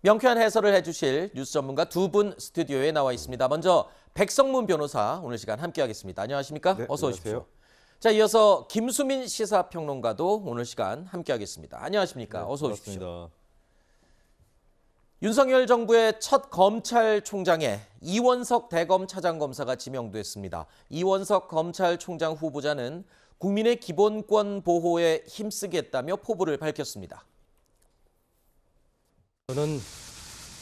명쾌한 해설을 해주실 뉴스 전문가 두 분 스튜디오에 나와 있습니다. 먼저 백성문 변호사 오늘 시간 함께하겠습니다. 안녕하십니까? 네, 어서 안녕하세요. 오십시오. 자, 이어서 김수민 시사평론가도 오늘 시간 함께하겠습니다. 안녕하십니까? 어서 오십시오. 반갑습니다. 윤석열 정부의 첫 검찰총장에 이원석 대검 차장검사가 지명됐습니다. 이원석 검찰총장 후보자는 국민의 기본권 보호에 힘쓰겠다며 포부를 밝혔습니다. 저는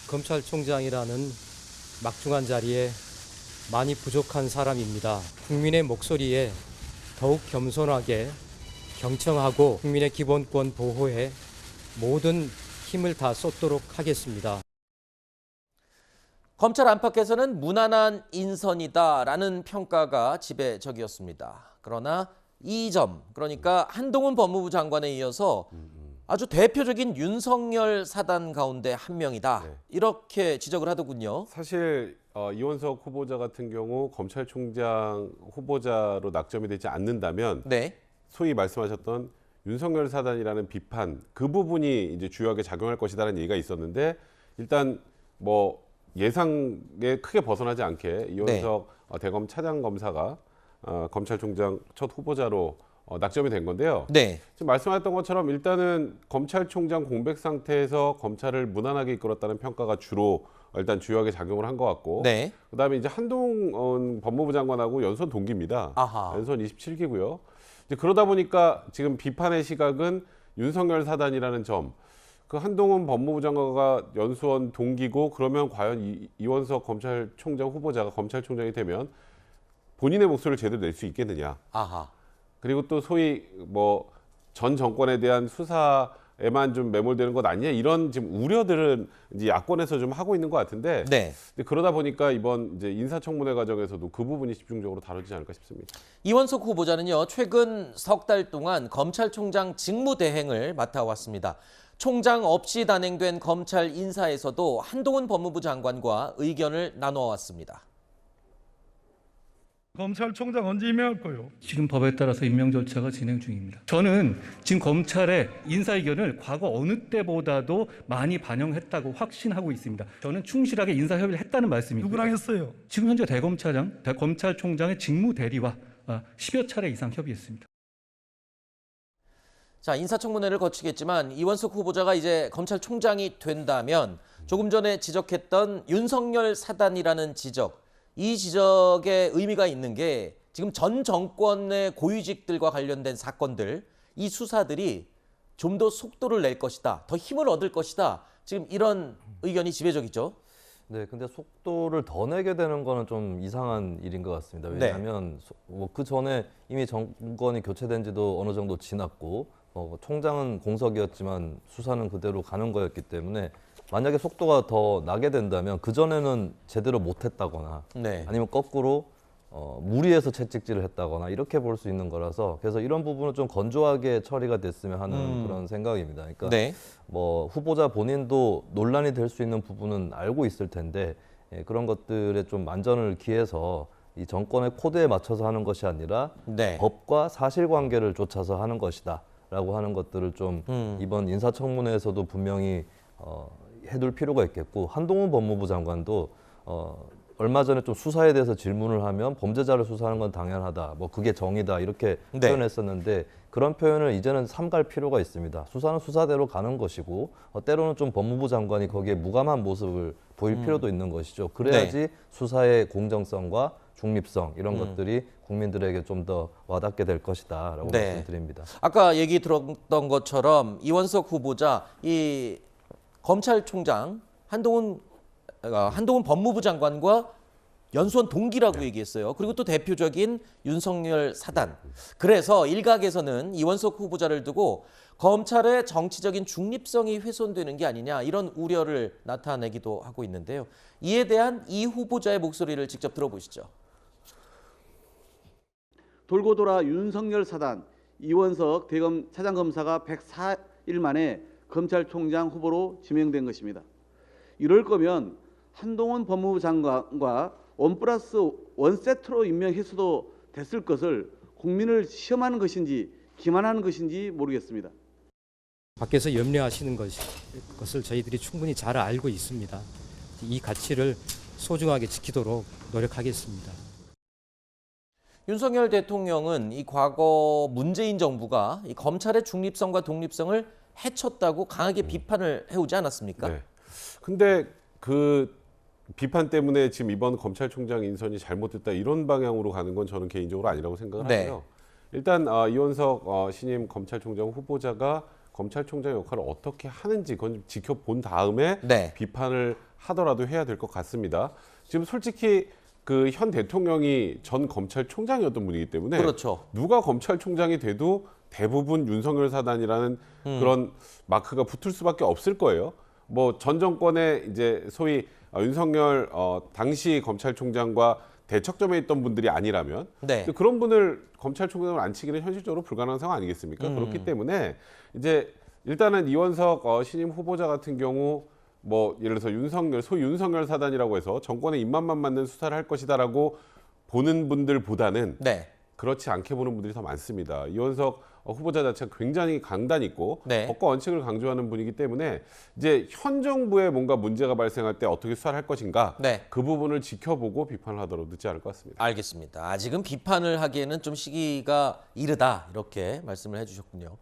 검찰총장이라는 막중한 자리에 많이 부족한 사람입니다. 국민의 목소리에 더욱 겸손하게 경청하고 국민의 기본권 보호에 모든 힘을 다 쏟도록 하겠습니다. 검찰 안팎에서는 무난한 인선이다라는 평가가 지배적이었습니다. 그러나 이 점, 그러니까 한동훈 법무부 장관에 이어서 아주 대표적인 윤석열 사단 가운데 한 명이다. 네. 이렇게 지적을 하더군요. 사실 이원석 후보자 같은 경우 검찰총장 후보자로 낙점이 되지 않는다면 네. 소위 말씀하셨던 윤석열 사단이라는 비판 그 부분이 이제 주요하게 작용할 것이다라는 얘기가 있었는데 일단 뭐 예상에 크게 벗어나지 않게 이원석 대검 차장 검사가 검찰총장 첫 후보자로 낙점이 된 건데요. 네. 지금 말씀하셨던 것처럼 일단은 검찰총장 공백 상태에서 검찰을 무난하게 이끌었다는 평가가 주로 일단 주요하게 작용을 한 것 같고, 네. 그다음에 이제 한동훈 법무부 장관하고 연선 동기입니다. 아하. 연선 27기고요. 이제 그러다 보니까 지금 비판의 시각은 윤석열 사단이라는 점, 그 한동훈 법무부 장관과 연수원 동기고 그러면 과연 이원석 검찰총장 후보자가 검찰총장이 되면 본인의 목소리를 제대로 낼 수 있겠느냐. 아하. 그리고 또 소위 뭐 전 정권에 대한 수사에만 좀 매몰되는 것 아니냐 이런 지금 우려들은 이제 야권에서 좀 하고 있는 것 같은데 네. 그러다 보니까 이번 이제 인사청문회 과정에서도 그 부분이 집중적으로 다뤄지지 않을까 싶습니다. 이원석 후보자는요, 최근 석 달 동안 검찰총장 직무대행을 맡아왔습니다. 총장 없이 단행된 검찰 인사에서도 한동훈 법무부 장관과 의견을 나눠왔습니다. 검찰총장 언제 임명할 거요? 지금 법에 따라서 임명 절차가 진행 중입니다. 저는 지금 검찰의 인사 의견을 과거 어느 때보다도 많이 반영했다고 확신하고 있습니다. 저는 충실하게 인사 협의를 했다는 말씀입니다. 누구랑 했어요? 지금 현재 검찰총장의 직무 대리와 10여 차례 이상 협의했습니다. 자, 인사청문회를 거치겠지만 이원석 후보자가 이제 검찰총장이 된다면 조금 전에 지적했던 윤석열 사단이라는 지적, 이 지적에 의미가 있는 게 지금 전 정권의 고위직들과 관련된 사건들, 이 수사들이 좀 더 속도를 낼 것이다, 더 힘을 얻을 것이다. 지금 이런 의견이 지배적이죠. 네, 근데 속도를 더 내게 되는 거는 좀 이상한 일인 것 같습니다. 왜냐하면 그 전에 이미 정권이 교체된 지도 어느 정도 지났고 총장은 공석이었지만 수사는 그대로 가는 거였기 때문에 만약에 속도가 더 나게 된다면 그전에는 제대로 못했다거나 네. 아니면 거꾸로 무리해서 채찍질을 했다거나 이렇게 볼 수 있는 거라서 그래서 이런 부분은 좀 건조하게 처리가 됐으면 하는 그런 생각입니다. 그러니까 네. 뭐 후보자 본인도 논란이 될 수 있는 부분은 알고 있을 텐데 그런 것들에 좀 만전을 기해서 이 정권의 코드에 맞춰서 하는 것이 아니라 네. 법과 사실관계를 쫓아서 하는 것이다라고 하는 것들을 좀 이번 인사청문회에서도 분명히 해둘 필요가 있겠고 한동훈 법무부 장관도 얼마 전에 좀 수사에 대해서 질문을 하면 범죄자를 수사하는 건 당연하다. 뭐 그게 정의다. 이렇게 네. 표현했었는데 그런 표현을 이제는 삼갈 필요가 있습니다. 수사는 수사대로 가는 것이고 때로는 좀 법무부 장관이 거기에 무감한 모습을 보일 필요도 있는 것이죠. 그래야지 수사의 공정성과 중립성 이런 것들이 국민들에게 좀 더 와닿게 될 것이다라고 네. 말씀드립니다. 아까 얘기 들었던 것처럼 이원석 후보자, 이 검찰총장 한동훈 법무부 장관과 연수원 동기라고 얘기했어요. 그리고 또 대표적인 윤석열 사단. 그래서 일각에서는 이원석 후보자를 두고 검찰의 정치적인 중립성이 훼손되는 게 아니냐 이런 우려를 나타내기도 하고 있는데요. 이에 대한 이 후보자의 목소리를 직접 들어보시죠. 돌고 돌아 윤석열 사단 이원석 대검 차장검사가 104일 만에 검찰총장 후보로 지명된 것입니다. 이럴 거면 한동훈 법무부 장관과 1+1 세트로 임명했어도 됐을 것을 국민을 시험하는 것인지 기만하는 것인지 모르겠습니다. 밖에서 염려하시는 것을 저희들이 충분히 잘 알고 있습니다. 이 가치를 소중하게 지키도록 노력하겠습니다. 윤석열 대통령은 이 과거 문재인 정부가 이 검찰의 중립성과 독립성을 해쳤다고 강하게 비판을 해오지 않았습니까? 네. 근데 그 비판 때문에 지금 이번 검찰총장 인선이 잘못됐다 이런 방향으로 가는 건 저는 개인적으로 아니라고 생각을 네. 하고요. 일단 이원석 신임 검찰총장 후보자가 검찰총장 역할을 어떻게 하는지 그건 좀 지켜본 다음에 네. 비판을 하더라도 해야 될 것 같습니다. 지금 솔직히 그 현 대통령이 전 검찰총장이었던 분이기 때문에 그렇죠. 누가 검찰총장이 돼도 대부분 윤석열 사단이라는 그런 마크가 붙을 수밖에 없을 거예요. 뭐 전 정권에 이제 소위 윤석열 당시 검찰총장과 대척점에 있던 분들이 아니라면 네. 근데 그런 분을 검찰총장으로 앉히기는 현실적으로 불가능한 상황 아니겠습니까? 그렇기 때문에 이제 일단은 이원석 신임 후보자 같은 경우 뭐 예를 들어서 소위 윤석열 사단이라고 해서 정권의 입맛만 맞는 수사를 할 것이다라고 보는 분들보다는 네. 그렇지 않게 보는 분들이 더 많습니다. 이원석 후보자 자체가 굉장히 강단 있고 네. 법과 원칙을 강조하는 분이기 때문에 이제 현 정부에 뭔가 문제가 발생할 때 어떻게 수사를 할 것인가 네. 그 부분을 지켜보고 비판을 하더라도 늦지 않을 것 같습니다. 알겠습니다. 아직은 비판을 하기에는 좀 시기가 이르다 이렇게 말씀을 해주셨군요.